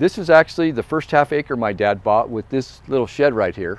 This is actually the first half acre my dad bought with this little shed right here.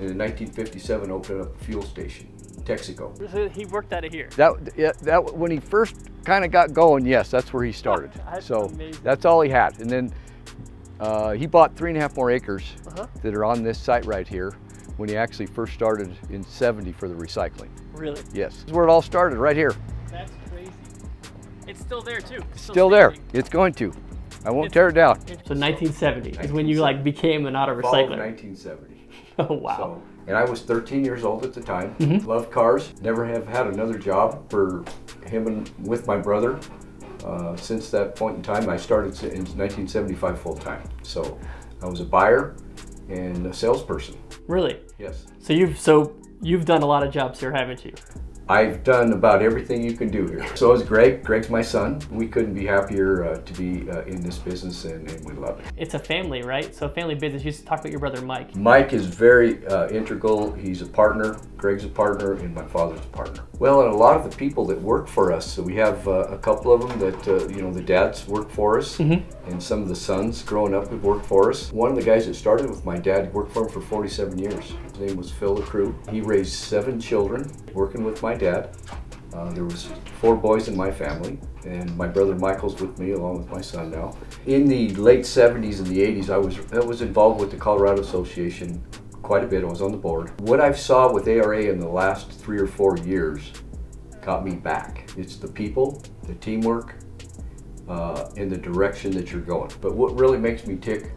In 1957, opened up a fuel station, Texaco. He worked out of here. That when he first kind of got going, yes, that's where he started. So amazing. that's all he had, and then he bought 3.5 more acres that are on this site right here when he actually first started in '70 for the recycling. Really? Yes, this is where it all started, right here. That's crazy. It's still there too. It's still there. It's going to. I won't tear it down. So 1970 is when you like became an auto Fall of recycler. 1970. Oh wow. So, and I was 13 years old at the time. Loved cars. Never have had another job for him and with my brother. Since that point in time, I started in 1975 full time. So I was a buyer and a salesperson. Really? Yes. So you've done a lot of jobs here, haven't you? I've done about everything you can do here. So is Greg. Greg's my son. We couldn't be happier to be in this business, and we love it. It's a family, right? So a family business. You used to talk about your brother Mike. Mike is very integral. He's a partner. Greg's a partner, and my father's a partner. Well, and a lot of the people that work for us, so we have a couple of them that, the dads work for us, and some of the sons growing up have worked for us. One of the guys that started with my dad worked for him for 47 years. His name was Phil LaCrue. He raised 7 children working with my dad. There was 4 boys in my family, and my brother Michael's with me along with my son now. In the late 70s and the 80s, I was involved with the Colorado Association quite a bit. I was on the board. What I've saw with ARA in the last 3 or 4 years got me back. It's the people, the teamwork, and the direction that you're going. But what really makes me tick,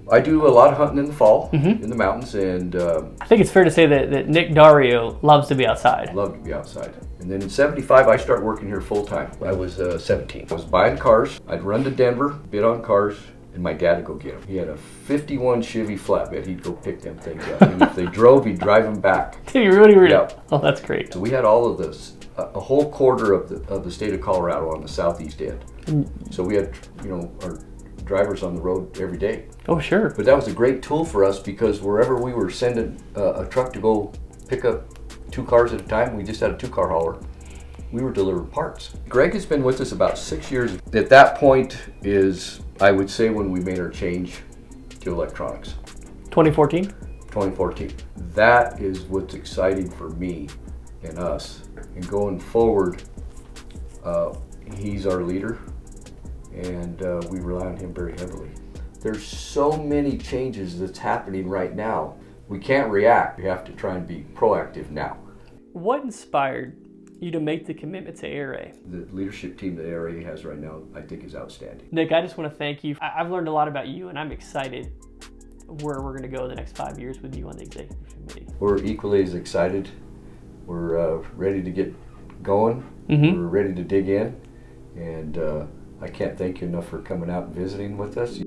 I do a lot of hunting in the fall in the mountains, and I think it's fair to say that Nick Daurio loves to be outside. Love to be outside. And then in '75, I started working here full time. I was 17. I was buying cars. I'd run to Denver, bid on cars, and my dad would go get them. He had a '51 Chevy flatbed. He'd go pick them things up. And if they drove, he'd drive them back. Dude, you really? Yep. Oh, that's great. So we had all of this, a whole quarter of the state of Colorado on the southeast end. So we had, our drivers on the road every day. Oh, sure. But that was a great tool for us because wherever we were sending a truck to go pick up 2 cars at a time, we just had a 2-car hauler. We were delivering parts. Greg has been with us about 6 years. At that point is, I would say, when we made our change to electronics. 2014? 2014. That is what's exciting for me and us. And going forward, he's our leader, and we rely on him very heavily. There's so many changes that's happening right now. We can't react. We have to try and be proactive now. What inspired you to make the commitment to ARA? The leadership team that ARA has right now, I think, is outstanding. Nick, I just want to thank you. I've learned a lot about you, and I'm excited where we're going to go the next 5 years with you on the executive committee. We're equally as excited. We're ready to get going. We're ready to dig in, and I can't thank you enough for coming out and visiting with us.